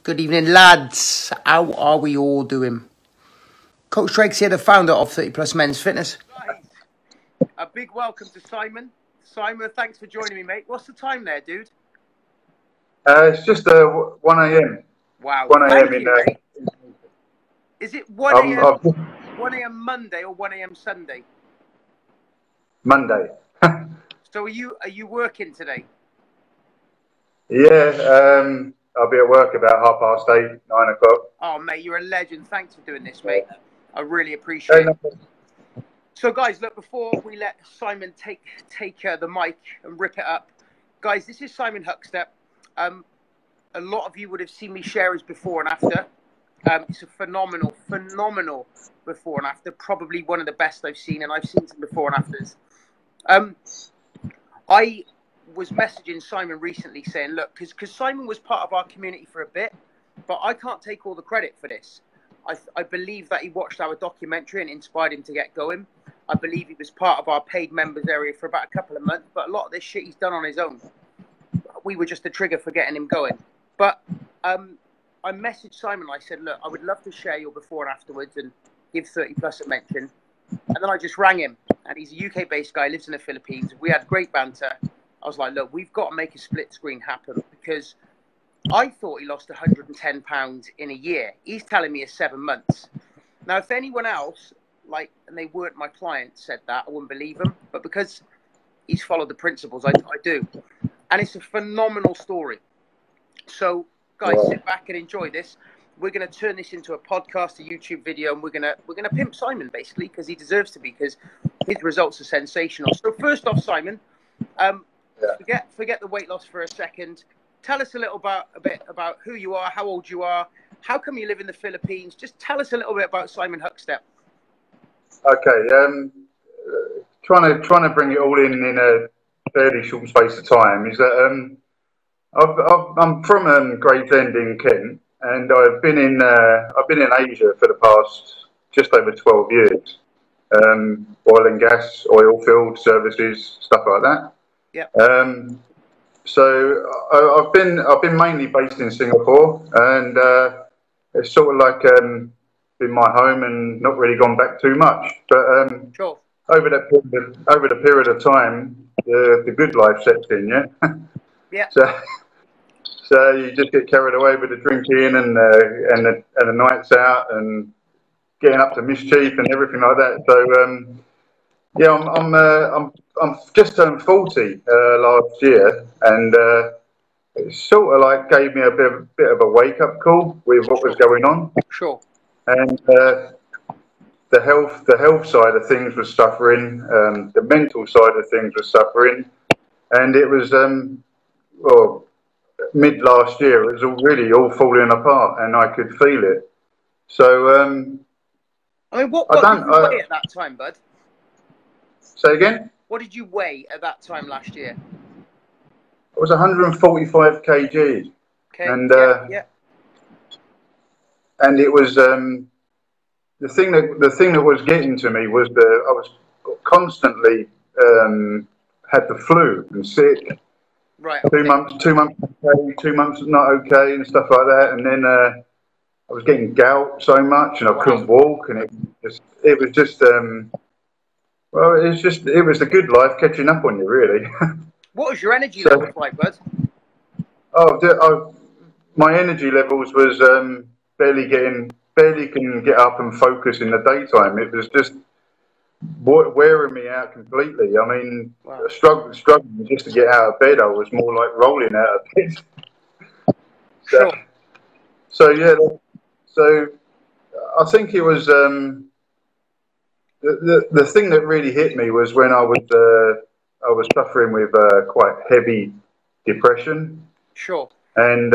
Good evening, lads. How are we all doing? Coach Tregs here, the founder of 30 Plus Men's Fitness. Guys, a big welcome to Simon. Simon, thanks for joining me, mate. What's the time there, dude? It's just 1 a.m. Wow. 1 a.m. Thank you, mate. Is it 1 a.m. 1 a.m. Monday or 1 a.m. Sunday? Monday. So are you working today? Yeah, I'll be at work about 8:30, 9 o'clock. Oh, mate, you're a legend. Thanks for doing this, mate. I really appreciate it. So, guys, look, before we let Simon take the mic and rip it up, guys, this is Simon Huckstep. A lot of you would have seen me share his before and after. It's a phenomenal before and after. Probably one of the best I've seen, and I've seen some before and afters. I was messaging Simon recently saying, look, because Simon was part of our community for a bit, but I can't take all the credit for this. I believe that he watched our documentary and inspired him to get going. I believe he was part of our paid members area for about a couple of months, but a lot of this shit he's done on his own. We were just a trigger for getting him going. But I messaged Simon. I said, look, I would love to share your before and afterwards and give 30 Plus a mention. And then I just rang him, and he's a UK-based guy, lives in the Philippines. We had great banter. I was like, look, we've got to make a split screen happen, because I thought he lost 110 pounds in a year. He's telling me it's 7 months. Now, if anyone else, and they weren't my client, said that, I wouldn't believe him. But because he's followed the principles, I do. And it's a phenomenal story. So, guys, sit back and enjoy this. We're going to turn this into a podcast, a YouTube video, and we're going to pimp Simon, basically, because he deserves to be, because his results are sensational. So, first off, Simon, forget the weight loss for a second. Tell us a bit about who you are, how old you are, how come you live in the Philippines. Just tell us a little bit about Simon Huckstep. Okay, trying to bring it all in a fairly short space of time is that I'm from Gravesend in Kent, and I've been in Asia for the past just over 12 years. Oil and gas, oil field services, stuff like that. Yeah. So I've been mainly based in Singapore, and it's sort of like been my home and not really gone back too much. But Sure. over the period of time, the good life sets in, yeah. Yeah. So you just get carried away with the drinking and the nights out and getting up to mischief and everything like that. So yeah, I'm just turned 40 last year, and it sort of like gave me a bit of a wake up call with what was going on. Sure. And the health side of things was suffering, the mental side of things was suffering, and it was mid last year it was all falling apart, and I could feel it. So I mean, what did you weigh at that time, bud? Say again? What did you weigh at that time last year? I was 145 kg. Okay. And yeah. And it was the thing that was getting to me was I was constantly had the flu and sick. Right. Okay. 2 months okay, 2 months not okay, and stuff like that. And then I was getting gout so much, and I couldn't walk, and it was just it was the good life catching up on you, really. What was your energy levels like, bud? My energy levels was barely can get up and focus in the daytime. It was just wearing me out completely. I mean, struggling just to get out of bed. I was more like rolling out of bed. So I think it was the thing that really hit me was when I was suffering with quite heavy depression. Sure. And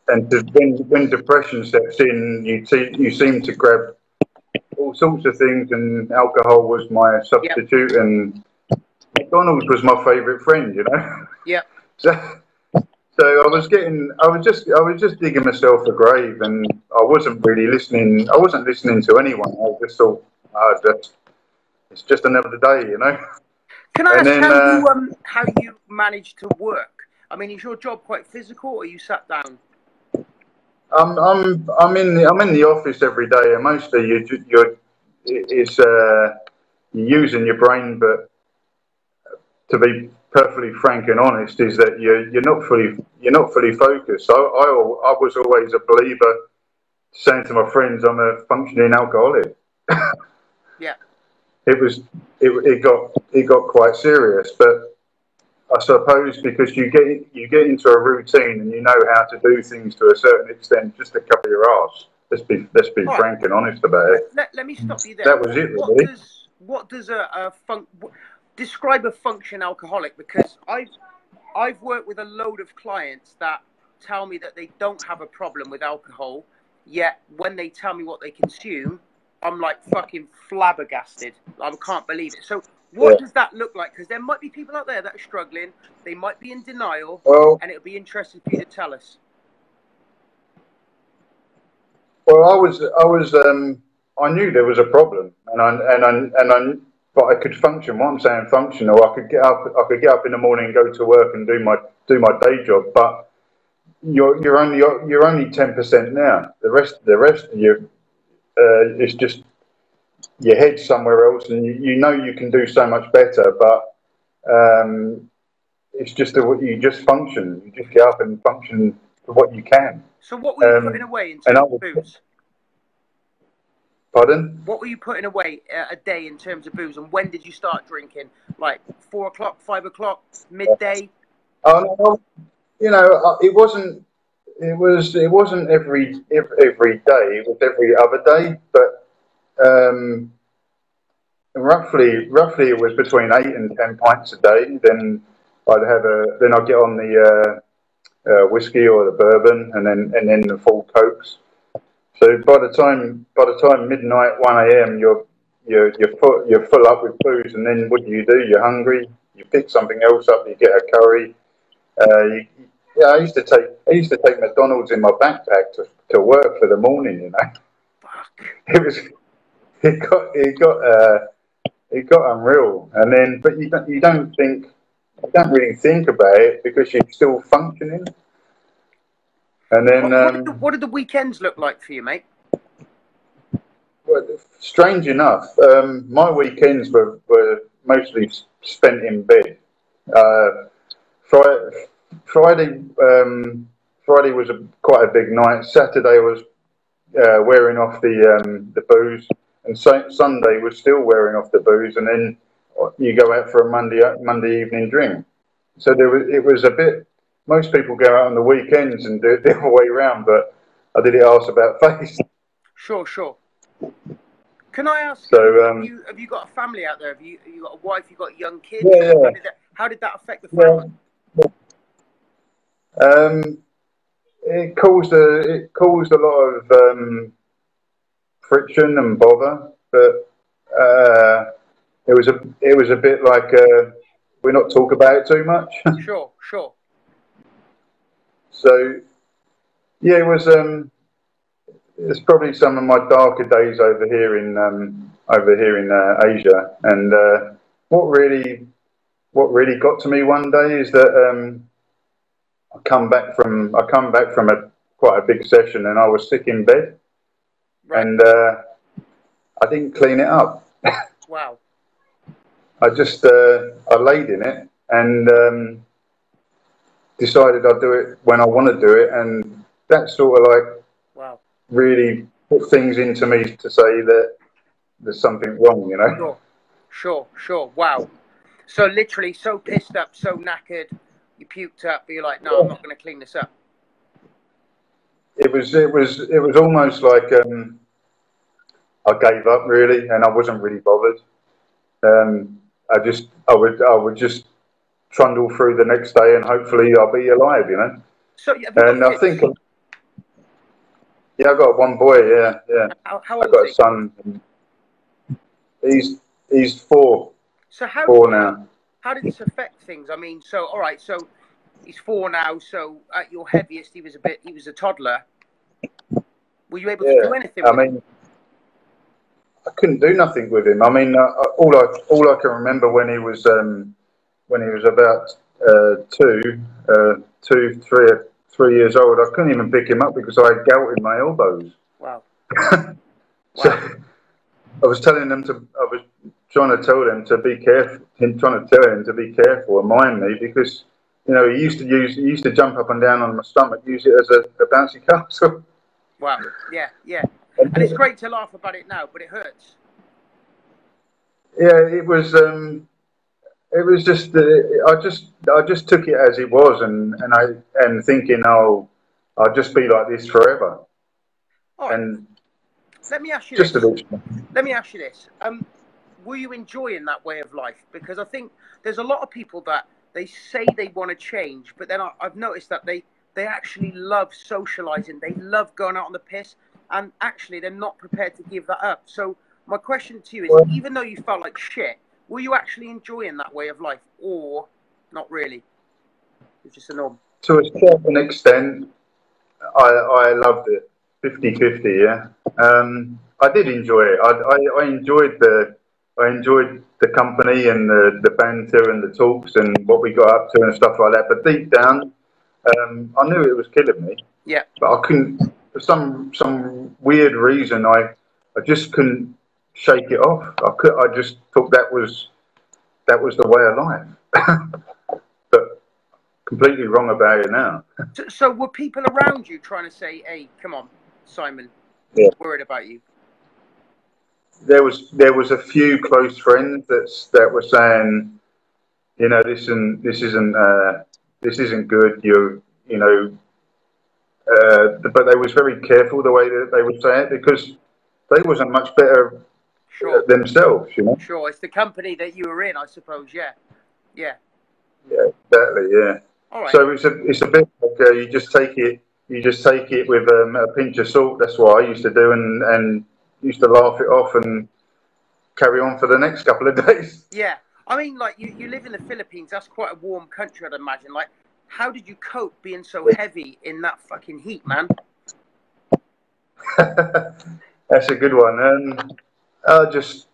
when depression steps in, you seem to grab all sorts of things, and alcohol was my substitute, and McDonald's was my favourite friend, you know. Yeah. So I was just digging myself a grave, and I wasn't really listening. I wasn't listening to anyone. I just thought, it's just another day, you know. Can I ask how you managed to work? I mean, is your job quite physical, or you sat down? I'm in the office every day, and mostly it's you're using your brain, but to be perfectly frank and honest, is that you're not fully focused. I was always a believer, saying to my friends, I'm a functioning alcoholic. Yeah. It got quite serious, but I suppose because you get into a routine and you know how to do things to a certain extent, just to cover your arse. Let's be All right. frank and honest about it. Let me stop you there. That was it, really. What does describe a function alcoholic? Because I've worked with a load of clients that tell me that they don't have a problem with alcohol, yet when they tell me what they consume, I'm like fucking flabbergasted. I can't believe it. So what does that look like? Because there might be people out there that are struggling. They might be in denial, Well, and it'll be interesting for you to tell us. well, I knew there was a problem, but I could function. What I'm saying, functional. I could get up in the morning and go to work and do my day job. But you're only 10% now. The rest of you is just your head somewhere else, and you know you can do so much better. But it's just that you just function. You just get up and function for what you can. So what were you putting away in terms of booze? Pardon? What were you putting away a day in terms of booze, and when did you start drinking? Like 4 o'clock, 5 o'clock, midday? Oh no, it wasn't. It wasn't every day. It was every other day, but roughly it was between 8 and 10 pints a day. Then I'd get on the whiskey or the bourbon, and then the full cokes. So by the time midnight, 1 a.m., you're full up with booze, and then what do? You're hungry. You pick something else up. You get a curry. I used to take McDonald's in my backpack to work for the morning. Fuck. It was it got unreal, and then but you don't really think about it because you're still functioning. And then What did the weekends look like for you, mate? well, strange enough, my weekends were mostly spent in bed. Friday, Friday, Friday was quite a big night. Saturday was wearing off the booze, and Sunday was still wearing off the booze, and then you go out for a Monday evening drink. So it was a bit. Most people go out on the weekends and do it the other way around, but I did it arse about face. Sure. Can I ask? So have you got a family out there? Have you got a wife? You got young kids? yeah, How did that affect the family? It caused a lot of friction and bother, but it was a bit like we're not talk about it too much. Sure. So yeah, it's probably some of my darker days over here in Asia, and what really got to me one day is that I come back from quite a big session, and I was sick in bed, Right. and I didn't clean it up. Wow. I just I laid in it and decided I'd do it when I want to do it, and that sort of like Wow. really put things into me to say that there's something wrong. Sure. Wow. So literally, so pissed up, so knackered, you puked up. But you're like, no, I'm not going to clean this up. It was almost like I gave up really, and I wasn't really bothered. I would just trundle through the next day, and hopefully I'll be alive. So have you got And I kids? think, yeah, I've got one boy. Yeah. How I've old got is a son. He's four. So Four now. how did this affect things? I mean, so all right, so he's 4 now. So at your heaviest, he was a toddler. Were you able to do anything? I mean, I couldn't do nothing with him. I mean, all I can remember when he was about three years old, I couldn't even pick him up because I had gout in my elbows. Wow. So Wow. I was trying to tell them to be careful, trying to tell him to be careful and mind me because, you know, he used to jump up and down on my stomach, use it as a bouncy castle. Wow. Yeah, yeah. And it's great to laugh about it now, but it hurts. Yeah, it was just I just took it as it was, and thinking, oh, I'll just be like this forever. All right. And Let me ask you just this. a bit. Let me ask you this. Were you enjoying that way of life? Because I think there's a lot of people that they say they want to change, but then I've noticed that they actually love socializing. They love going out on the piss, and actually they're not prepared to give that up. So my question to you is, even though you felt like shit, were you actually enjoying that way of life, or not really? It's just a norm. To a certain extent, I loved it. 50-50, yeah. I did enjoy it. I enjoyed the company and the banter and the talks and what we got up to and stuff like that. But deep down, I knew it was killing me. Yeah. But I couldn't, for some weird reason, I just couldn't shake it off. I just thought that was the way of life. But completely wrong about it now. So were people around you trying to say, "Hey, come on, Simon, Yeah. worried about you"? There was a few close friends that were saying, you know, this isn't good. You know, but they was very careful the way that they would say it because they wasn't much better themselves. You know. Sure, it's the company that you were in, I suppose. Yeah, yeah. Yeah, exactly. Yeah. All right. So it's a bit like you just take it with a pinch of salt. That's what I used to do, and used to laugh it off and carry on for the next couple of days. Yeah, I mean, like you live in the Philippines. That's quite a warm country, I'd imagine. Like, how did you cope being so heavy in that fucking heat, man? That's a good one. Just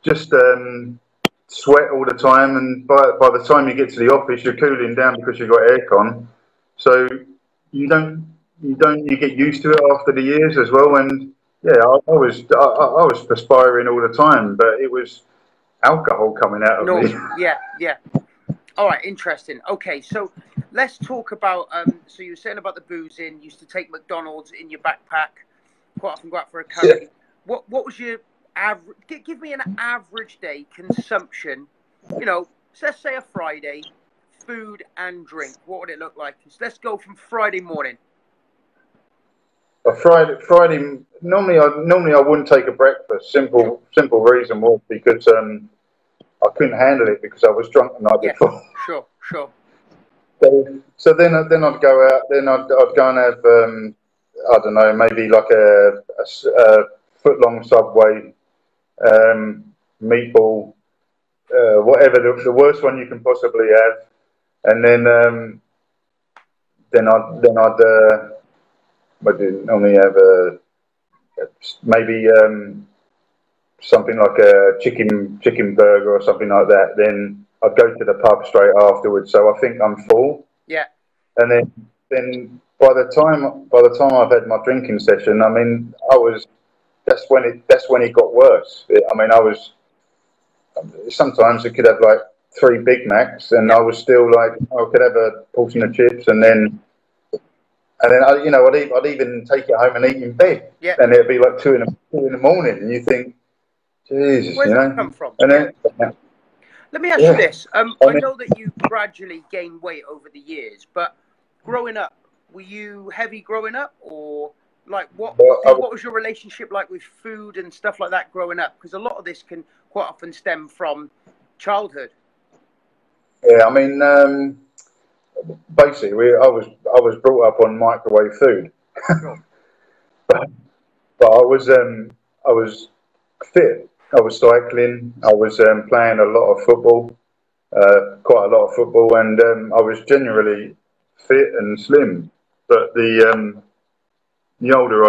sweat all the time, and by the time you get to the office, you're cooling down because you've got aircon. So you get used to it after the years as well. And yeah, I was perspiring all the time, but it was alcohol coming out of me. Yeah, yeah. All right, interesting. Okay, so let's talk about. So you were saying about the boozing. You used to take McDonald's in your backpack. Quite often go out for a curry. Yeah. What was your average? Give me an average day consumption. You know, so let's say a Friday, food and drink. What would it look like? So let's go from Friday morning. A Friday. Normally I wouldn't take a breakfast. Simple reason was because I couldn't handle it because I was drunk the night before. Sure. So then I'd go out. Then I'd go and have I don't know, maybe like a foot-long Subway, meatball, whatever the worst one you can possibly have, and then I'd I do normally have maybe something like a chicken burger or something like that. Then I'd go to the pub straight afterwards. So I think I'm full. Yeah. And then by the time I've had my drinking session, I mean, that's when it got worse. I mean, sometimes I could have like 3 Big Macs, and I was still like, I could have a portion of chips, and then I'd even take it home and eat in bed, and it'd be like 2 in the morning, and you think, Jesus, where's that come from? And then, let me ask you this. I know that you gradually gain weight over the years, but growing up, were you heavy growing up, or like what was your relationship like with food and stuff like that growing up? Because a lot of this can quite often stem from childhood. Yeah, I mean, basically, I was brought up on microwave food, but I was fit. I was cycling. I was playing a lot of football, quite a lot of football, and I was generally fit and slim. But the older I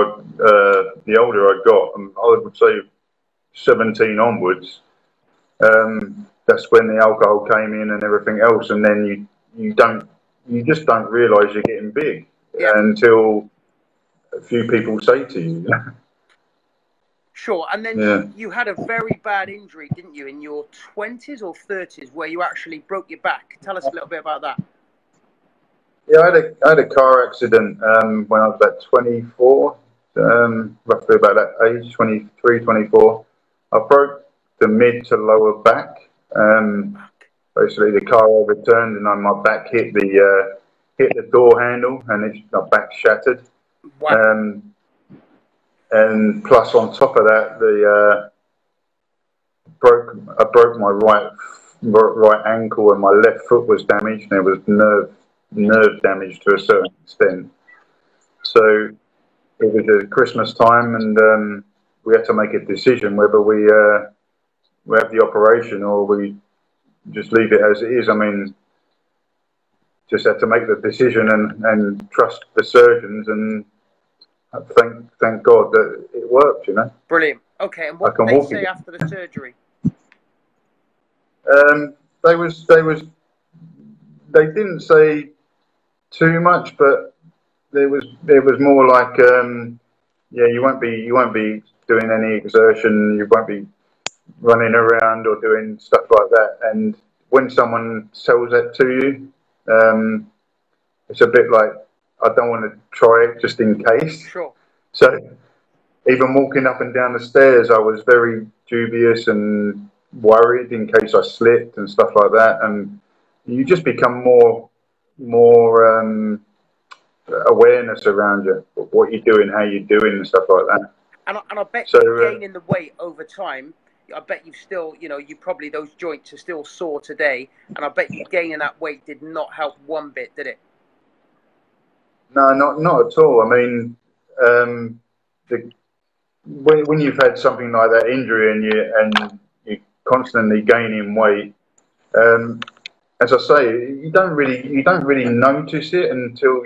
got, I would say 17 onwards, that's when the alcohol came in and everything else, and then you just don't realise you're getting big until a few people say to you. Sure, and then you had a very bad injury, didn't you, in your 20s or 30s, where you actually broke your back. Tell us a little bit about that. Yeah, I had a car accident when I was about 24, roughly about that age, 23, 24. I broke the mid to lower back. Basically, the car overturned and my back hit the door handle, and my back shattered. Wow. And plus, on top of that, I broke my right ankle, and my left foot was damaged, and there was nerve damage to a certain extent. So it was Christmas time, and we had to make a decision whether we have the operation or we just leave it as it is. I mean, just had to make the decision and trust the surgeons, and thank God that it worked, you know. Brilliant. Okay, and what did they say after the surgery? They didn't say too much, but there was more like you won't be doing any exertion, you won't be running around or doing stuff like that. And when someone tells that to you, it's a bit like, I don't want to try it just in case. Sure. So even walking up and down the stairs, I was very dubious and worried in case I slipped and stuff like that. And you just become more awareness around you, what you're doing, how you're doing, and stuff like that. And I bet you're gaining the weight over time. I bet you've still, you probably, those joints are still sore today. And I bet you gaining that weight did not help one bit, did it? No, not at all. I mean, when you've had something like that injury and you're constantly gaining weight, as I say, you don't really notice it until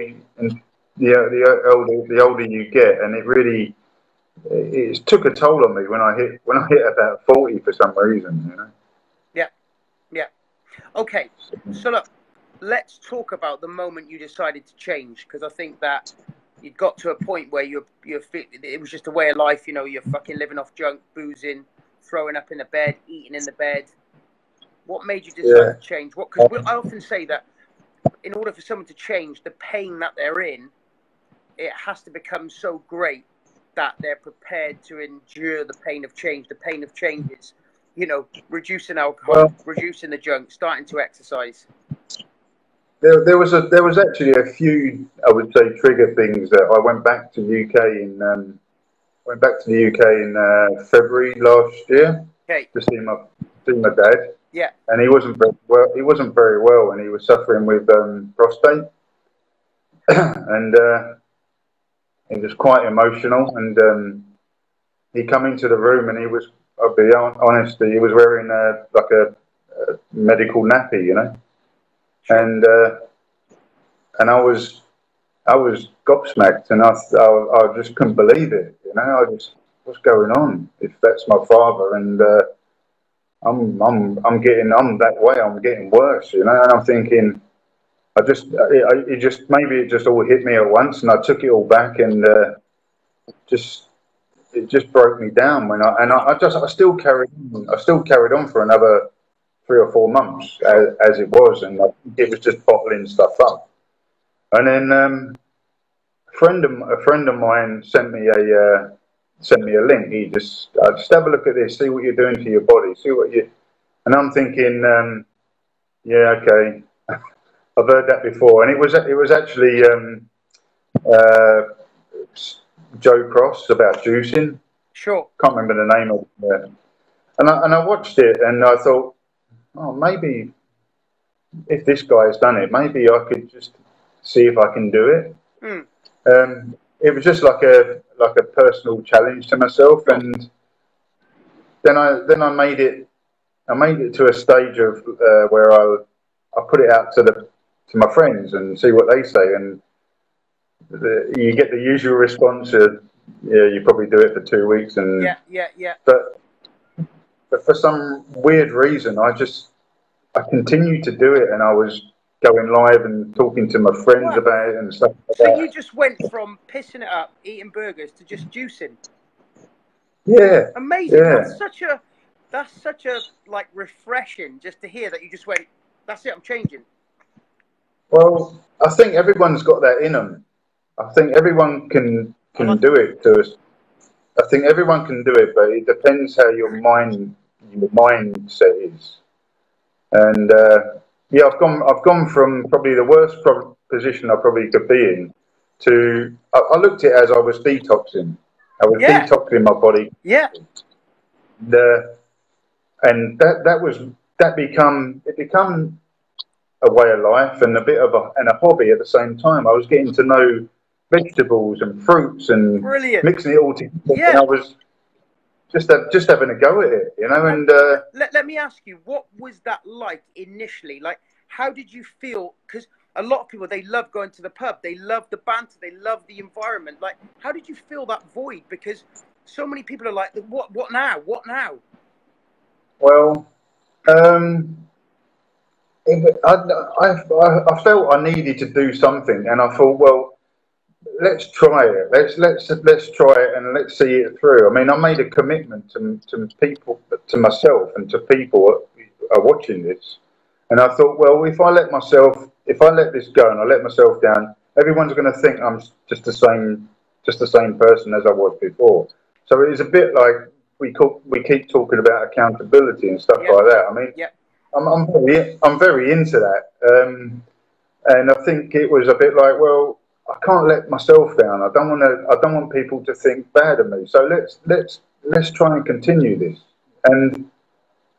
the older you get, and it took a toll on me when I hit about 40 for some reason, you know. Yeah. Okay, so look, let's talk about the moment you decided to change, because I think that you'd got to a point where it was just a way of life, you're fucking living off junk, boozing, throwing up in the bed, eating in the bed. What made you decide to change? Because I often say that in order for someone to change, the pain that they're in, it has to become so great that they're prepared to endure the pain of change. The pain of change is, reducing alcohol, reducing the junk, starting to exercise. There was actually a few, I would say, trigger things that I went back to the UK in February last year. Okay. To see my dad. Yeah. And he wasn't very well, and he was suffering with prostate, and he was quite emotional. And he come into the room, and I'll be honest, he was wearing like a medical nappy, you know. And I was gobsmacked, and I just couldn't believe it, you know. What's going on? If that's my father, and I'm that way. I'm getting worse, you know. And I'm thinking, it just all hit me at once, and I took it all back, and it just broke me down. I still carried on for another 3 or 4 months as it was, and it was just bottling stuff up. And then a friend of mine sent me a link. Just have a look at this, see what you're doing to your body, and I'm thinking, yeah, okay, I've heard that before. And it was actually Joe Cross about juicing. Sure. Can't remember the name of it. And I watched it, and I thought, oh, maybe if this guy's done it, maybe I could just see if I can do it. It was just like a personal challenge to myself, and then I made it to a stage of where I put it out to my friends and see what they say, and you get the usual response of, yeah, you probably do it for 2 weeks, and yeah. But for some weird reason, I continued to do it, and I was going live and talking to my friends Wow. about it and stuff like So that. you just went from pissing it up, eating burgers, to just juicing. Yeah. Amazing. Yeah. That's such a like refreshing just to hear that you just went, that's it, I'm changing. Well, I think everyone's got that in them. I think everyone can do it to us. I think everyone can do it, but it depends how your mindset is. And yeah, I've gone from probably the worst position I probably could be in to I looked at it as I was detoxing. I was detoxing my body. Yeah. And it become a way of life and a bit of a hobby at the same time. I was getting to know vegetables and fruits and Brilliant. mixing it all together. Yeah. And I was just having a go at it, you know. And let me ask you, what was that like initially? Like, how did you feel? Because a lot of people, they love going to the pub, they love the banter, they love the environment. Like, how did you feel that void? Because so many people are like, what now? What now? Well, I felt I needed to do something, and I thought, well, let's try it. Let's try it and let's see it through. I mean, I made a commitment to people, to myself, and to people who are watching this. And I thought, well, if I let this go and I let myself down, everyone's going to think I'm just the same person as I was before. So it is a bit like we keep talking about accountability and stuff like that. I mean, I'm very into that. And I think it was a bit like, well, I can't let myself down. I don't want people to think bad of me. So let's try and continue this. And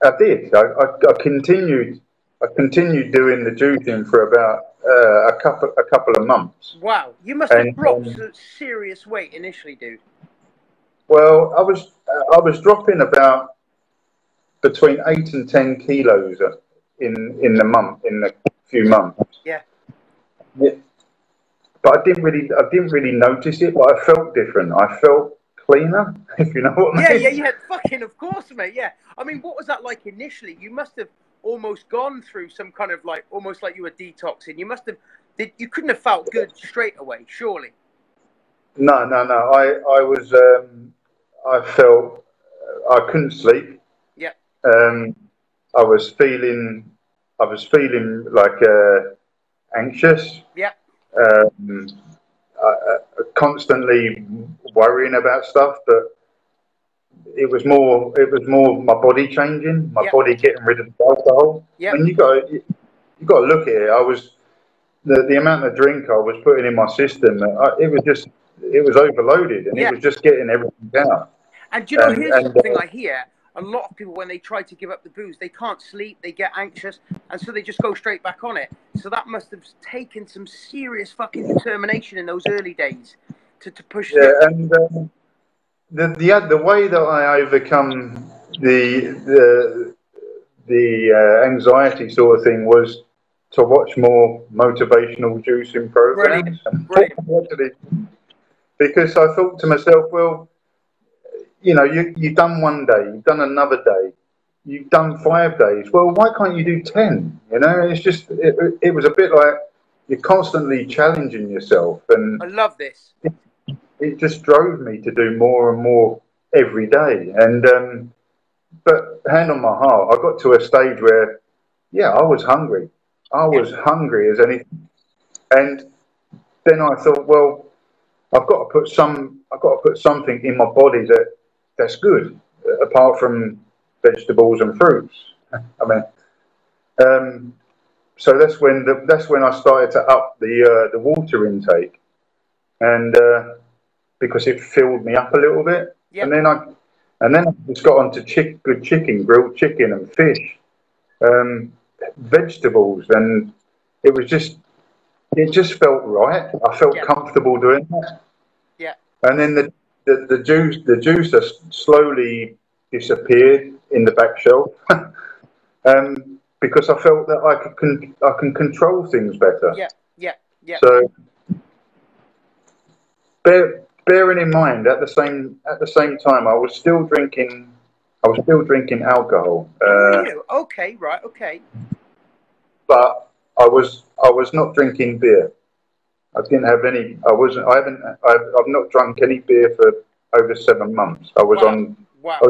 I did. I continued. I continued doing the juicing for about a couple of months. Wow, you must have dropped some serious weight initially, dude. Well, I was dropping about between 8 and 10 kilos in a few months. Yeah. Yeah. But I didn't really notice it. But I felt different. I felt cleaner, if you know what I mean. Yeah. Fucking, of course, mate. Yeah. I mean, what was that like initially? You must have almost gone through some kind of like, almost like you were detoxing. You must have. You couldn't have felt good straight away, surely. No. I was. I felt. I couldn't sleep. Yeah. I was feeling. Like anxious. Yeah. Constantly worrying about stuff, but it was more my body changing, my body getting rid of the alcohol. Yeah. I mean, you got to look at it. I was the amount of drink I was putting in my system. It was overloaded, and it was just getting everything out. And you know, here's something I hear. A lot of people, when they try to give up the booze, they can't sleep, they get anxious, and so they just go straight back on it. So that must have taken some serious fucking determination in those early days to push through. Yeah, and the way that I overcome the anxiety sort of thing was to watch more motivational juicing programs. Brilliant. Because I thought to myself, well, you know, you've done one day, you've done another day, you've done 5 days. Well, why can't you do 10? You know, it's just, it was a bit like you're constantly challenging yourself. And I love this. It just drove me to do more and more every day. And, but hand on my heart, I got to a stage where, yeah, I was hungry. I was hungry as anything. And then I thought, well, I've got to put something in my body that's good, apart from vegetables and fruits. I mean, so that's when I started to up the water intake, and because it filled me up a little bit, and then I just got onto good chicken, grilled chicken and fish, vegetables, and it just felt right. I felt comfortable doing that. Yeah. And then the juicer slowly disappeared in the back shelf, because I felt that I can control things better. Yeah. So bearing in mind at the same time, I was still drinking alcohol. Oh, you? Okay, right, okay. But I was I was not drinking beer. I didn't have any. I wasn't. I haven't. I've not drunk any beer for over 7 months. I was Wow. on. Wow. I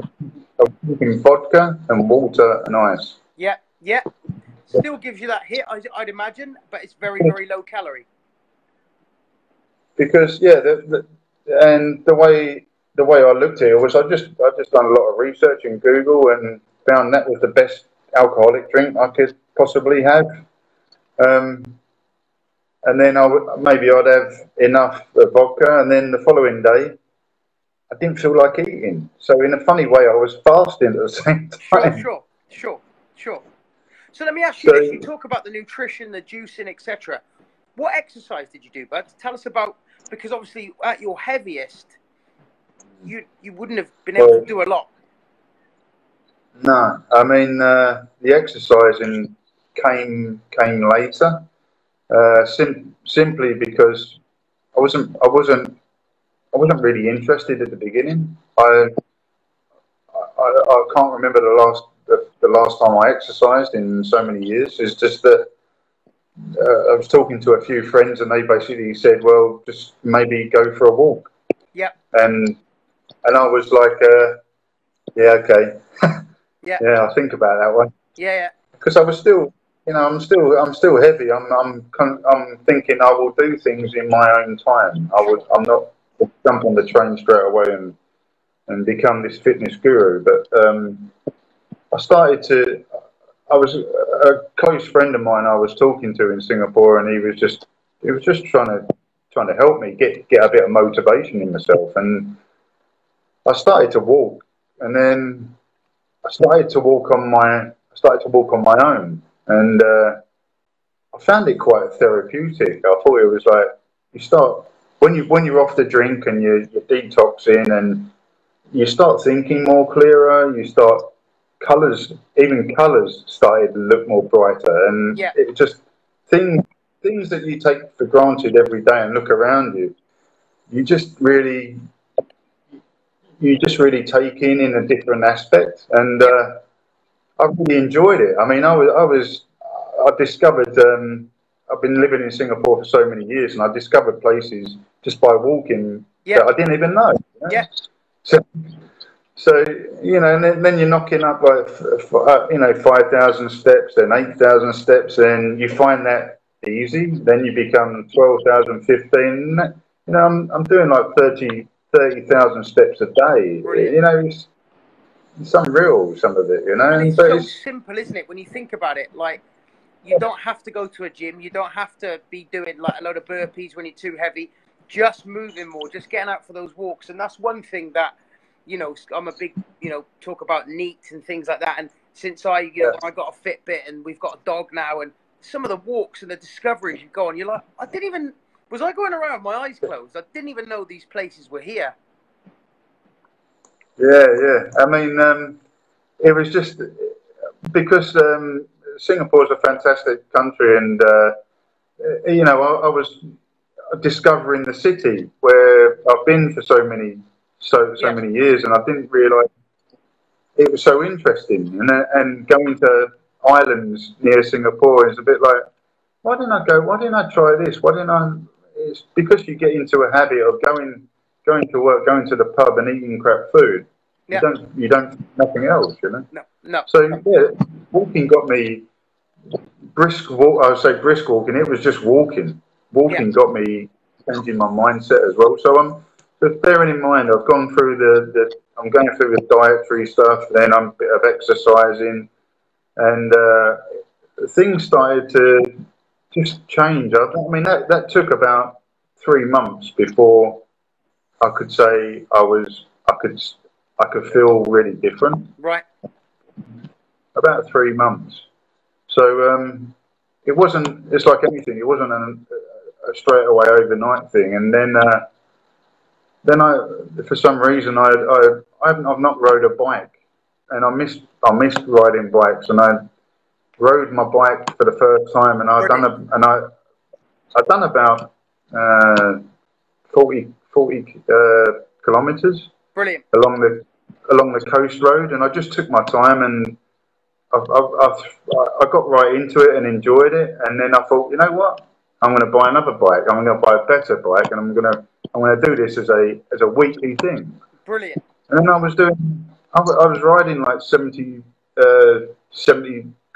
was drinking vodka and water and ice. Yeah. Yeah. Still gives you that hit, I'd imagine, but it's very, very low calorie. Because yeah, and the way I looked at it was I just done a lot of research in Google and found that was the best alcoholic drink I could possibly have. And then maybe I'd have enough vodka, and then the following day I didn't feel like eating. So in a funny way, I was fasting at the same time. Sure. So let me ask you So, this: you talk about the nutrition, the juicing, etc. What exercise did you do, bud? Tell us about, because obviously at your heaviest, you wouldn't have been able to do a lot. No, I mean the exercising came later, simply because I wasn't really interested at the beginning. I can't remember the last time I exercised in so many years. It's just that I was talking to a few friends, and they basically said, "Well, just maybe go for a walk." Yeah. And I was like, "Yeah, okay, Yeah. yeah, I'll think about that one." Yeah. Because I was still, I'm still heavy. I'm thinking I will do things in my own time. I'm not jump on the train straight away and become this fitness guru. But I started to. I was a close friend of mine I was talking to in Singapore, and he was just trying to help me get a bit of motivation in myself. And I started to walk, and then I started to walk on my own, and I found it quite therapeutic. I thought it was like you start when you're off the drink and you're detoxing, and you start thinking more clearer. You start even colours started to look more brighter, and Yeah. it just things that you take for granted every day and look around you. You just really take in a different aspect, and I really enjoyed it. I mean, I discovered. I've been living in Singapore for so many years, and I discovered places just by walking that I didn't even know. Yeah. So, so and then you're knocking up like 5,000 steps, then 8,000 steps, and you find that easy. Then you become 12,000, 15. I'm doing like 30,000 steps a day. Brilliant. It's unreal, some of it, And and it's so so it's simple, isn't it? When you think about it, like, you don't have to go to a gym. You don't have to be doing like a load of burpees when you're too heavy. Just moving more, just getting out for those walks. And that's one thing that, I'm a big, talk about neat and things like that. And since I got a Fitbit and we've got a dog now, and some of the walks and the discoveries you go on, you're like, was I going around with my eyes closed? I didn't even know these places were here. yeah. I mean, it was just because Singapore's a fantastic country, and I was discovering the city where I've been for so many years, and I didn't realise it was so interesting. And going to islands near Singapore is a bit like, why didn't I go? Why didn't I try this? Why didn't I? It's because you get into a habit of going to work, going to the pub, and eating crap food. Yeah. You don't nothing else, No. So yeah, walking got me brisk walk. I would say brisk walking. It was just walking. Walking got me changing my mindset as well. So I'm just bearing in mind I've gone through I'm going through the dietary stuff. Then I'm a bit of exercising, and things started to just change. I mean that took about 3 months before I could say I could feel really different. Right. About 3 months. So it wasn't. It's like anything. It wasn't a straight away overnight thing. And then for some reason, I've not rode a bike, and I missed riding bikes, and I rode my bike for the first time, and I've done about 40 kilometers Brilliant. along the coast road, and I just took my time, and I got right into it and enjoyed it, and then I thought, you know what, I'm going to buy another bike. I'm going to buy a better bike, and I'm going to do this as a weekly thing. Brilliant. And then I was riding like 70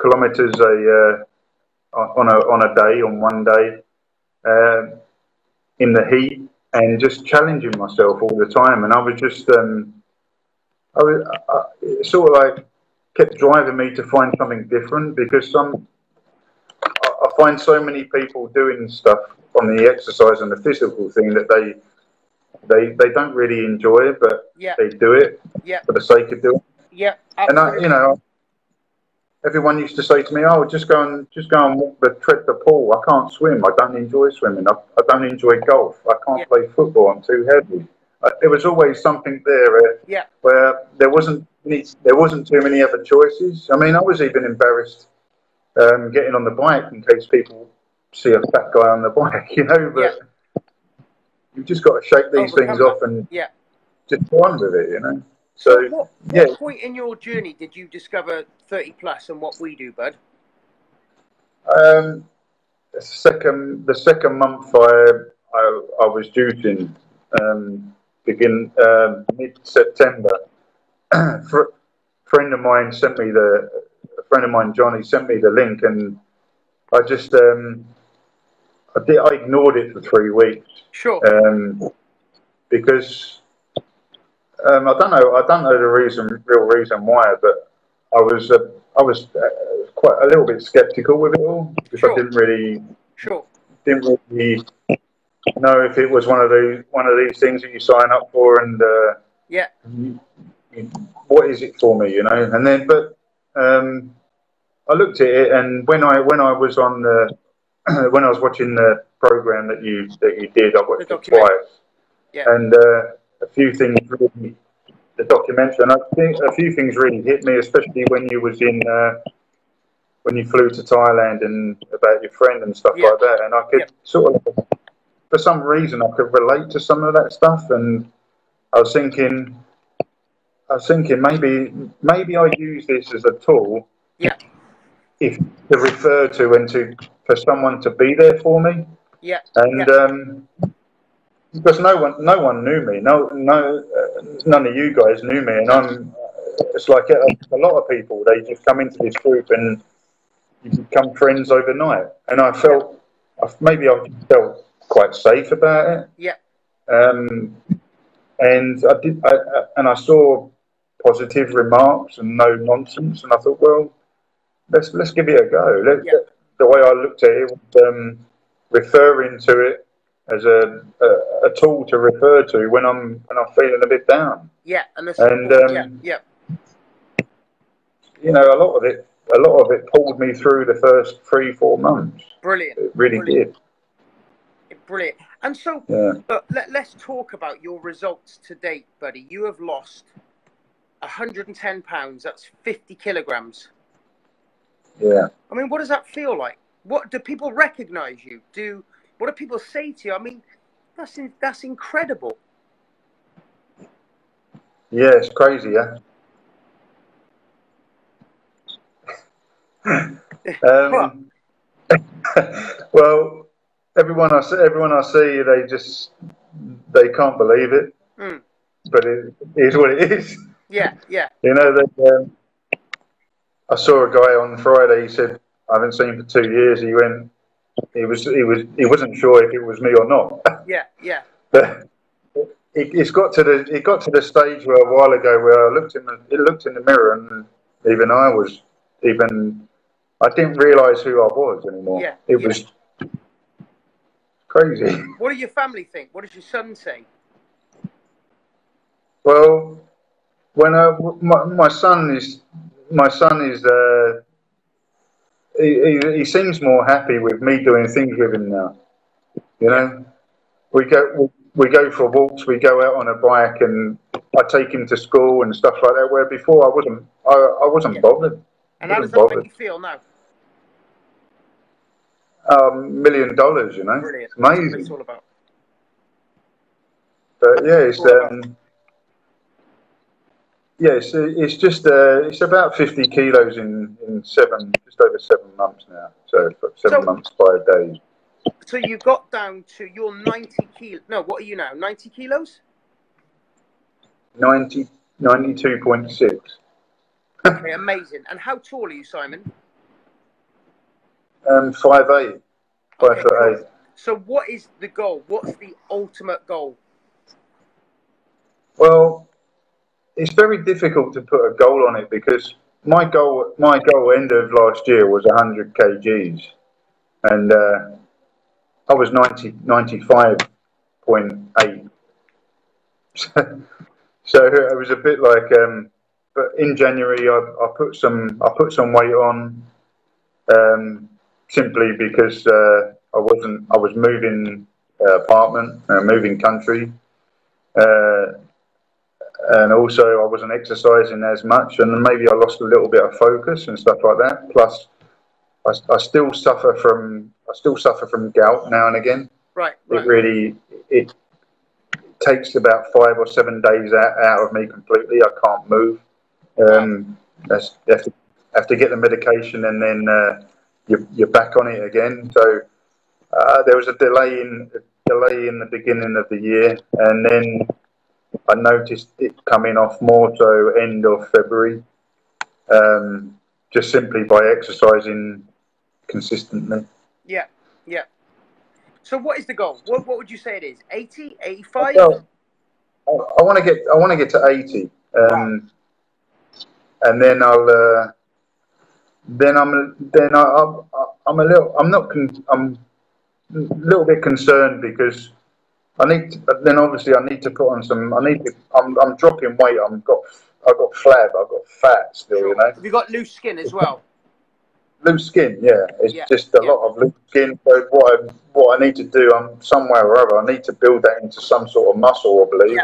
kilometers on a day, on one day, in the heat, and just challenging myself all the time. And I was just it sort of like kept driving me to find something different, because I find so many people doing stuff on the exercise and the physical thing that they don't really enjoy it, but they do it for the sake of doing it. Yeah, And absolutely. everyone used to say to me, "Oh, just go and walk tread the pool. I can't swim. I don't enjoy swimming. I don't enjoy golf. I can't play football. I'm too heavy." There was always something there where there wasn't too many other choices. I mean, I was even embarrassed getting on the bike in case people see a fat guy on the bike, But you've just got to shake these things off and just go on with it, So what point in your journey did you discover 30 plus and what we do, bud? The second month I was juicing, begin mid-September. A friend of mine, Johnny, sent me the link, and I just I ignored it for 3 weeks. Sure. Because I don't know the real reason why, but I was quite a little bit skeptical with it all, because I didn't really know if it was one of these things that you sign up for, and what is it for me, And then, but I looked at it, and when I was on the when I was watching the program that you did, I watched it twice, and a few things really, the documentary, and I think a few things really hit me, especially when you was when you flew to Thailand, and about your friend and stuff like that, and I could sort of, for some reason, I could relate to some of that stuff, and I was thinking maybe I use this as a tool, if to refer to, and for someone to be there for me, and because no one knew me, none of you guys knew me, and it's like a lot of people, they just come into this group and you become friends overnight, and I felt maybe I felt quite safe about it. And I saw positive remarks and no nonsense, and I thought, well, let's give it a go. The way I looked at it was referring to it as a tool to refer to when I'm feeling a bit down. A lot of it pulled me through the first 3-4 months. Brilliant. It really did. Brilliant. And so, let's talk about your results to date, buddy. You have lost 110 pounds. That's 50 kilograms. Yeah. I mean, what does that feel like? What do people recognize you? What do people say to you? I mean, that's incredible. Yeah, it's crazy, yeah. Well, everyone I see, they can't believe it, but it is what it is. Yeah. I saw a guy on Friday. He said, "I haven't seen him for 2 years." He wasn't sure if it was me or not. Yeah. But it got to the stage where a while ago where I looked in the mirror, and I didn't realise who I was anymore. It was crazy. What do your family think? What does your son say? Well, when my son is he seems more happy with me doing things with him now. We go for walks, we go out on a bike, and I take him to school and stuff like that. Where before I wasn't bothered. And how does that make you feel now? $1 million, Brilliant. It's amazing. That's what it's all about. But yeah, it's Yeah, it's just it's about 50 kilos in just over 7 months now. So for 7 months, 5 days. So you got down to your 90 kilos. No, what are you now? 90 kilos? 92.6. Okay, amazing. And how tall are you, Simon? 5'8". Okay, 5'8". cool. So what is the goal? What's the ultimate goal? Well, it's very difficult to put a goal on it because my goal end of last year was 100 kgs, and I was 95.8. So it was a bit like, but in January I put some weight on, simply because I was moving apartment, moving country, uh, and also I wasn't exercising as much, and maybe I lost a little bit of focus and stuff like that. Plus, I still suffer from gout now and again. Right. It takes about 5 or 7 days out of me completely. I can't move. Have to get the medication, and then you're back on it again. So there was a delay in the beginning of the year, and then I noticed it coming off more so end of February, just simply by exercising consistently. Yeah. So what is the goal? What would you say it is? 80, 85? Well, I want to get to 80, Wow. and then I'm a little bit concerned because obviously I need to put on some. I'm dropping weight. I've got flab. I've got fat still. Sure. You know. Have you got loose skin as well? Loose skin, yeah. It's Yeah. just a lot of loose skin. So what I need to do, somewhere or other, I need to build that into some sort of muscle, I believe,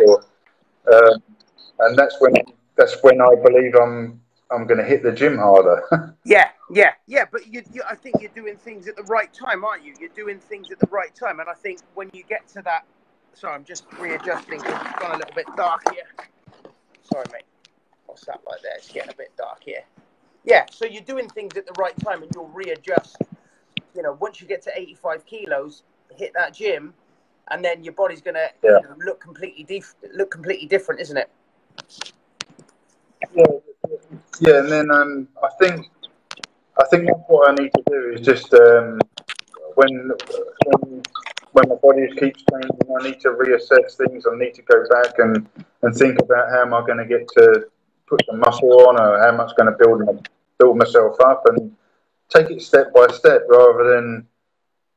and that's when I believe I'm going to hit the gym harder. Yeah. But I think you're doing things at the right time, aren't you? You're doing things at the right time, and I think when you get to that. Sorry, I'm just readjusting because it's gone a little bit dark here. Sorry, mate. What's that like there? It's getting a bit dark here. Yeah, so you're doing things at the right time, and you'll readjust. You know, once you get to 85 kilos, hit that gym, and then your body's gonna look completely different, isn't it? Yeah, and then I think that's what I need to do is just when when my body keeps changing, I need to reassess things. I need to go back and think about how am I going to get to put some muscle on, or how am I going to build myself up, and take it step by step rather than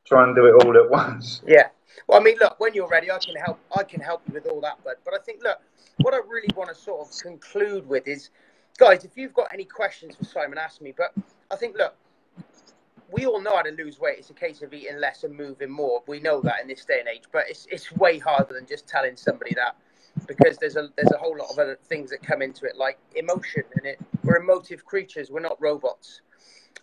try and do it all at once. Yeah. Well, I mean, look, when you're ready, I can help you with all that, bud. But I think, look, what I really want to sort of conclude with is, guys, if you've got any questions for Simon, ask me. But I think, look, we all know how to lose weight. It's a case of eating less and moving more. We know that in this day and age, but it's way harder than just telling somebody that, because there's a whole lot of other things that come into it, like emotion. And we're emotive creatures. We're not robots.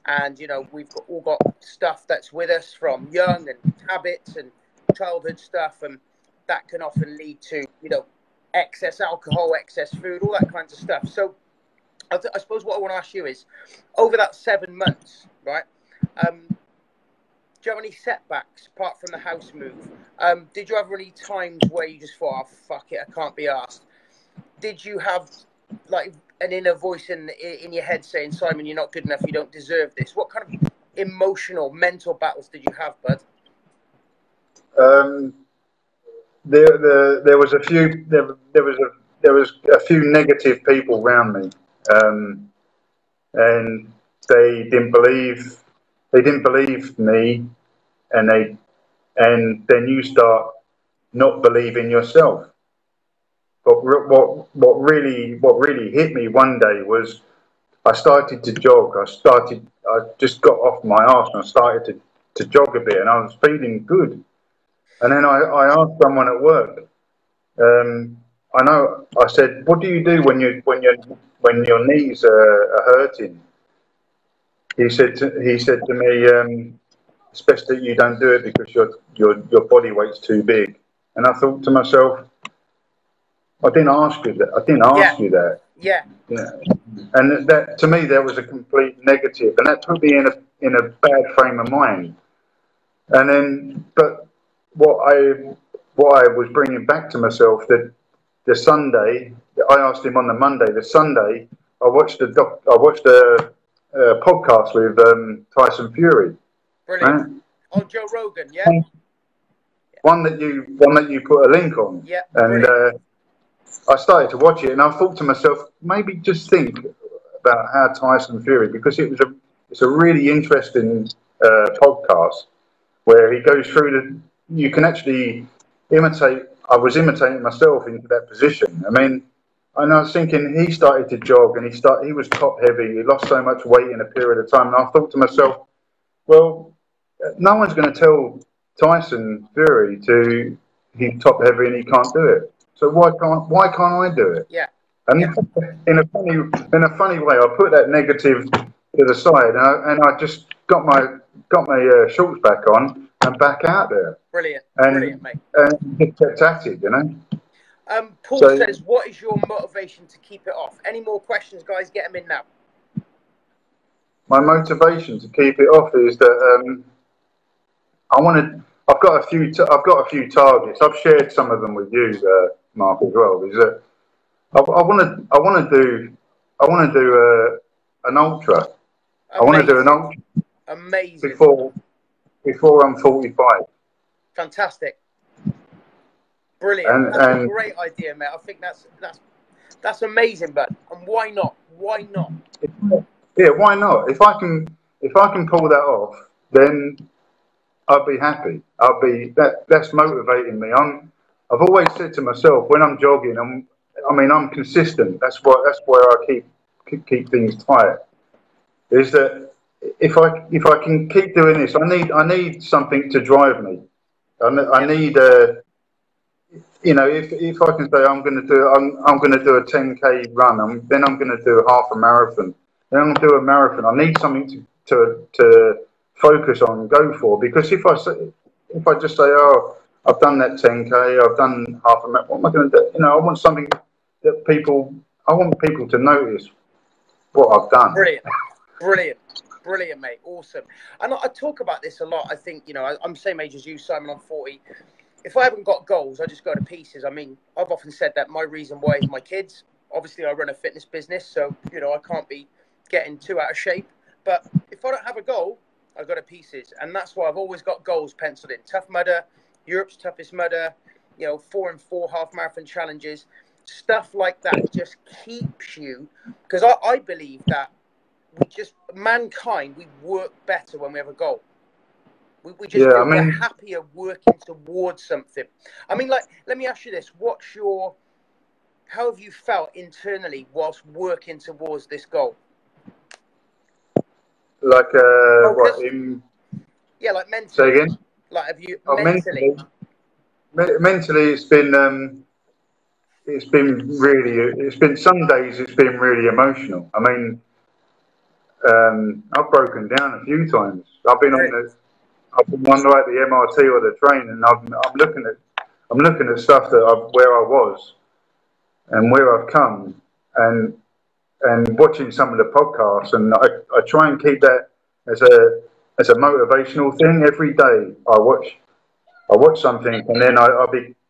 And, you know, we've all got stuff that's with us from young, and habits and childhood stuff. And that can often lead to, you know, excess alcohol, excess food, all that kinds of stuff. So I suppose what I want to ask you is, over that 7 months, right, do you have any setbacks apart from the house move? Did you have any times where you just thought, oh, fuck it, I can't be asked? Did you have, like, an inner voice in your head saying, Simon, you're not good enough, you don't deserve this? What kind of emotional, mental battles did you have, bud? There was a few negative people around me, and they didn't believe me, and then you start not believing yourself. But what really hit me one day was I started to jog. I just got off my arse and I started to jog a bit, and I was feeling good. And then I asked someone at work. I said, "What do you do when your knees are hurting?" He said to me, "It's best that you don't do it because your body weight's too big." And I thought to myself, I didn't ask you that. I didn't Yeah, ask you that. yeah, Yeah. And that, to me, that was a complete negative, and that put me in a bad frame of mind. And then, but what I was bringing back to myself, that the Sunday, I asked him on the Monday. The Sunday, I watched a podcast with Tyson Fury, brilliant. right? Oh, Joe Rogan, yeah, One that you put a link on, yeah, and brilliant. I started to watch it, and I thought to myself, maybe just think about how Tyson Fury, because it's a really interesting podcast where he goes through you can actually imitate. I was imitating myself into that position. I mean, and I was thinking he started to jog, and he was top heavy. He lost so much weight in a period of time, and I thought to myself, well, no one's going to tell Tyson Fury to he's top heavy and he can't do it. So why can't I do it? Yeah, And yeah, in a funny way, I put that negative to the side, and I just got my shorts back on and back out there, brilliant, brilliant, and mate. just kept at it, you know. Paul So says, what is your motivation to keep it off? Any more questions, guys? Get them in now. my motivation to keep it off is that I want to. I've got a few targets. I've shared some of them with you, Mark, as well. Is that I want to. I want to do an ultra. I want to do an Amazing, ultra amazing, before I'm 45. fantastic, brilliant. That's a And great idea, mate. I think that's amazing, but and why not? Why not? yeah, why not? If I can pull that off, then I'll be happy. That's motivating me. I've always said to myself when I'm jogging, I'm consistent. That's where I keep things tight. Is that if I can keep doing this, I need something to drive me. I Yeah, need if I can say I'm going to do a 10K run, then I'm going to do half a marathon, then I'm going to do a marathon. I need something to focus on and go for, because if I just say, oh, I've done that 10K, I've done half a marathon, what am I going to do? I want something that I want people to notice what I've done. brilliant, brilliant, brilliant, mate. Awesome. And I talk about this a lot. I think, I'm the same age as you, Simon. I'm 40. If I haven't got goals, I just go to pieces. I mean, I've often said that my reason why is my kids. Obviously, I run a fitness business, so, I can't be getting too out of shape. But if I don't have a goal, I go to pieces. And that's why I've always got goals penciled in. Tough Mudder, Europe's Toughest Mudder, 4 and 4 half marathon challenges. Stuff like that just keeps you, because I believe that mankind, we work better when we have a goal. We just Yeah, do. We're happier working towards something. I mean, like, let me ask you this. How have you felt internally whilst working towards this goal? like Focus? what in Yeah, like say mentally. again? Like, have you Oh, mentally? mentally, it's been some days it's been really emotional. I mean, I've broken down a few times. Really? I've been one way at the MRT or the train, and I'm looking at stuff where I was and where I've come, and watching some of the podcasts, and I try and keep that as a motivational thing every day. I watch something, and then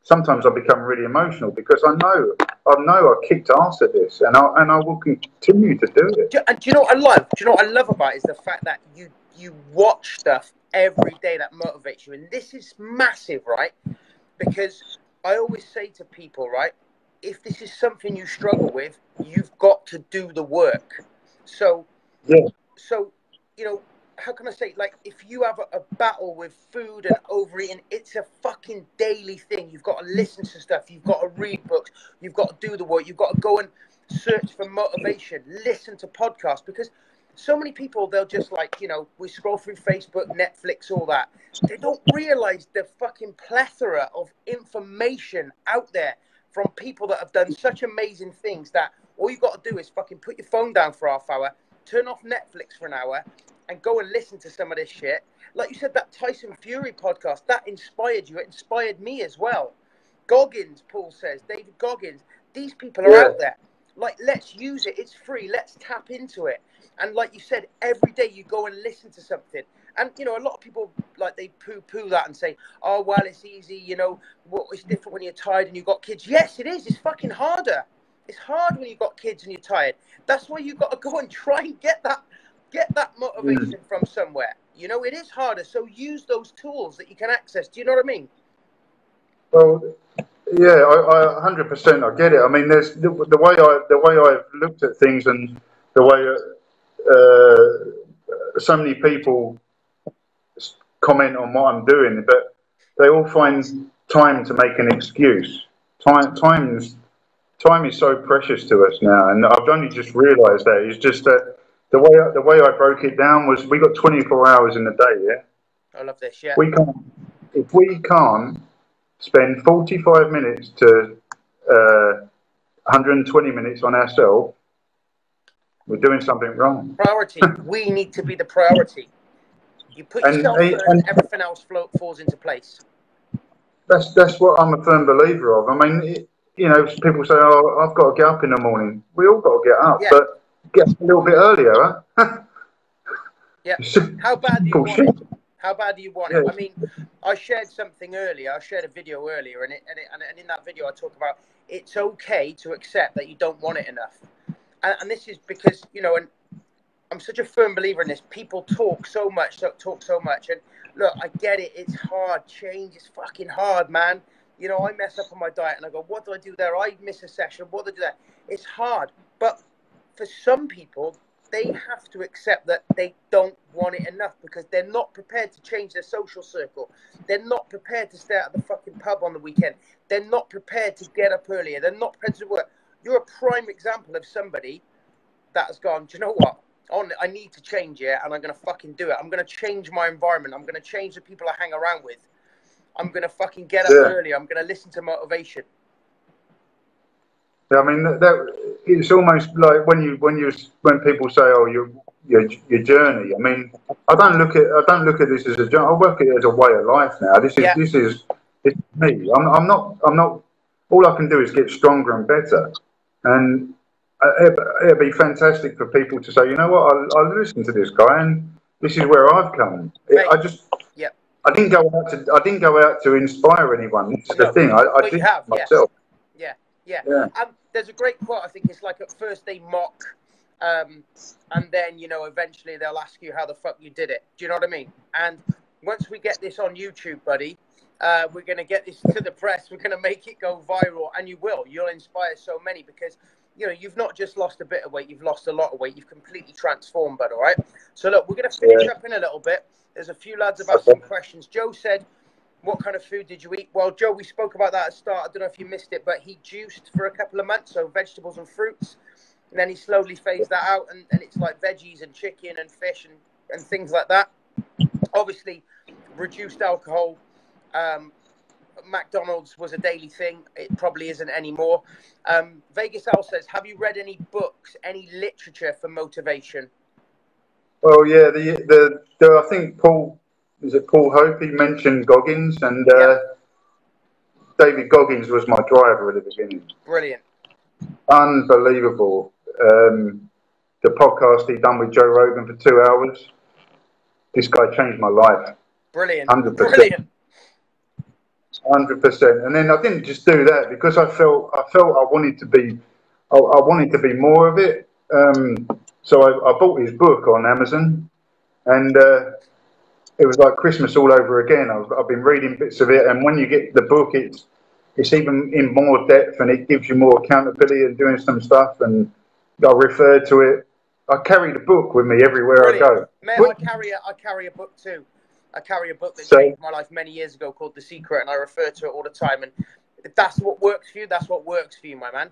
sometimes I become really emotional, because I know I kicked ass at this, and I will continue to do it. And do you know what I love? Do you know what I love about it is the fact that you watch stuff every day that motivates you. And this is massive, right? Because I always say to people, right, if this is something you struggle with, you've got to do the work. So, Yeah, how can I say, like, if you have a battle with food and overeating, it's a fucking daily thing. You've got to listen to stuff. You've got to read books. You've got to do the work. You've got to go and search for motivation, listen to podcasts, because so many people, they'll just, like, we scroll through Facebook, Netflix, all that. They don't realize the fucking plethora of information out there from people that have done such amazing things that all you've got to do is fucking put your phone down for half hour, turn off Netflix for an hour, and go and listen to some of this shit. Like you said, that Tyson Fury podcast, that inspired you. It inspired me as well. Goggins, Paul says, David Goggins, These people are out there. Like, let's use it. It's free. Let's tap into it. And like you said, every day you go and listen to something. And, you know, a lot of people, like, they poo-poo that and say, oh, well, it's easy, you know, it's different when you're tired and you've got kids. Yes, it is. It's fucking harder. It's hard when you've got kids and you're tired. That's why you've got to go and try and get that motivation from somewhere. You know, it is harder. So use those tools that you can access. Do you know what I mean? Well, yeah, I 100%. I get it. I mean, there's the way I've looked at things, and the way so many people comment on what I'm doing, but they all find time to make an excuse. Time is so precious to us now, and I've only just realised that. It's just that the way I broke it down was, we got 24 hours in the day. Yeah, I love this. Yeah, if we can't spend 45 minutes to 120 minutes on ourselves, we're doing something wrong. Priority. We need to be the priority. You put yourself first, everything else falls into place. That's what I'm a firm believer of. I mean, you know, people say, oh, I've got to get up in the morning. We all got to get up, but get up a little bit earlier, huh? Yeah. How bad do you want it? How bad do you want it? I mean, I shared something earlier. I shared a video earlier, and in that video I talk about it's okay to accept that you don't want it enough. And this is because, you know, and I'm such a firm believer in this. People talk so much. And look, I get it. It's hard. Change is fucking hard, man. You know, I mess up on my diet and I go, what do I do there? I miss a session. What do I do there? It's hard. But for some people, they have to accept that they don't want it enough because they're not prepared to change their social circle. They're not prepared to stay at the fucking pub on the weekend. They're not prepared to get up earlier. They're not prepared to work. You're a prime example of somebody that has gone, do you know what? I need to change it, and I'm going to fucking do it. I'm going to change my environment. I'm going to change the people I hang around with. I'm going to fucking get up earlier. I'm going to listen to motivation. I mean, that it's almost like when people say, "Oh, your journey." I mean, I don't look at this as a journey. I work at it as a way of life now. This is me. I'm not. All I can do is get stronger and better, and it'd be fantastic for people to say, you know what, I listen to this guy, and this is where I've come. I didn't go out to inspire anyone. That's the thing. I did it myself. Yeah. There's a great quote. I think it's like, at first they mock, and then, you know, eventually they'll ask you how the fuck you did it. Do you know what I mean? And once we get this on YouTube, buddy, we're going to get this to the press. We're going to make it go viral, and you will. You'll inspire so many because, you know, you've not just lost a bit of weight, you've lost a lot of weight. You've completely transformed, bud, all right? So, look, we're going to finish up in a little bit. There's a few lads have asked some questions. Joe said, what kind of food did you eat? Well, Joe, we spoke about that at the start. I don't know if you missed it, but he juiced for a couple of months, so vegetables and fruits. And then he slowly phased that out, and it's like veggies and chicken and fish and things like that. Obviously, reduced alcohol. McDonald's was a daily thing. It probably isn't anymore. Vegas Al says, have you read any books, any literature for motivation? Well, yeah, I think Paul Hope, he mentioned Goggins, and David Goggins was my driver at the beginning. Brilliant. Unbelievable. The podcast he done with Joe Rogan for 2 hours, this guy changed my life. Brilliant. 100%. Brilliant. 100%. And then I didn't just do that because I felt I wanted to be more of it. So I bought his book on Amazon, and it was like Christmas all over again. I've been reading bits of it, and when you get the book, it's even in more depth, and it gives you more accountability and doing some stuff. And I referred to it. I carry the book with me everywhere I go. Mate, I carry a book too. I carry a book that changed my life many years ago called The Secret, and I refer to it all the time. And if that's what works for you, that's what works for you, my man.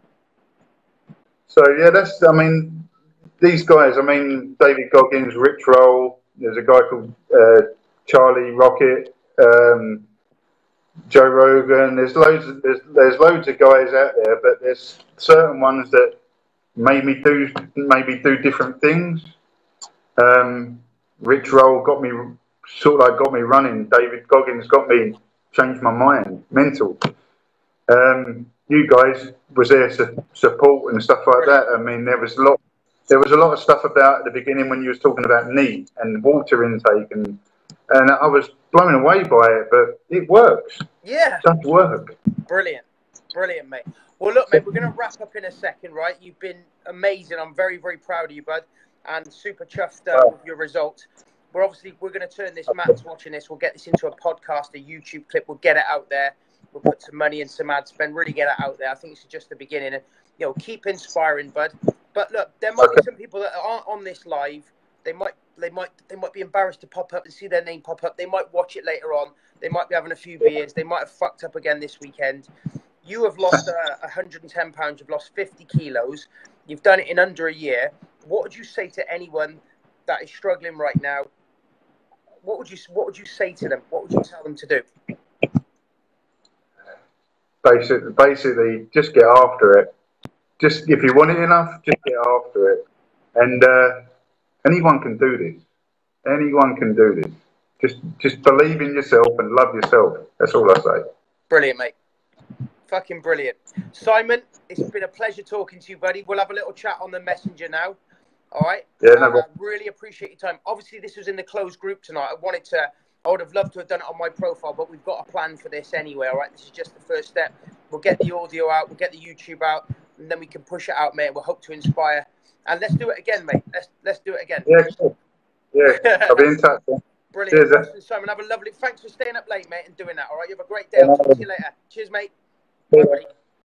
So, yeah, these guys, David Goggins, Rich Roll, there's a guy called Charlie Rocket, Joe Rogan. There's loads of guys out there, but there's certain ones that maybe do different things. Rich Roll got me running. David Goggins changed my mind, mental. you guys was there to support and stuff like that. I mean, there was a lot of stuff about at the beginning when you was talking about NEAT and water intake, and I was blown away by it, but it works. Yeah. It does work. Brilliant, mate. Well, look, mate, we're going to wrap up in a second, right? You've been amazing. I'm very, very proud of you, bud, and super chuffed with your results. We're going to turn this. Matt's watching this. We'll get this into a podcast, a YouTube clip. We'll get it out there. We'll put some money and some ad spend. Really get it out there. I think it's just the beginning, and keep inspiring, bud. But look, there might be some people that aren't on this live. They might be embarrassed to pop up and see their name pop up. They might watch it later on. They might be having a few beers. They might have fucked up again this weekend. You have lost 110 pounds. You've lost 50 kilos. You've done it in under a year. What would you say to anyone that is struggling right now? What would you say to them? What would you tell them to do? Basically, just get after it. Just if you want it enough, just get after it. And anyone can do this. Anyone can do this. Just believe in yourself and love yourself. That's all I say. Brilliant, mate. Fucking brilliant. Simon, it's been a pleasure talking to you, buddy. We'll have a little chat on the messenger now. All right? Yeah, no problem. Really appreciate your time. Obviously, this was in the closed group tonight. I would have loved to have done it on my profile, but we've got a plan for this anyway, all right? This is just the first step. We'll get the audio out. We'll get the YouTube out, and then we can push it out, mate. We'll hope to inspire. And let's do it again, mate. Let's do it again. Yeah, cool. Yeah, I'll be in touch. Brilliant. Cheers, Simon, have a lovely... Thanks for staying up late, mate, and doing that, all right? You have a great day. I'll talk to you later. Cheers, mate. Bye, buddy.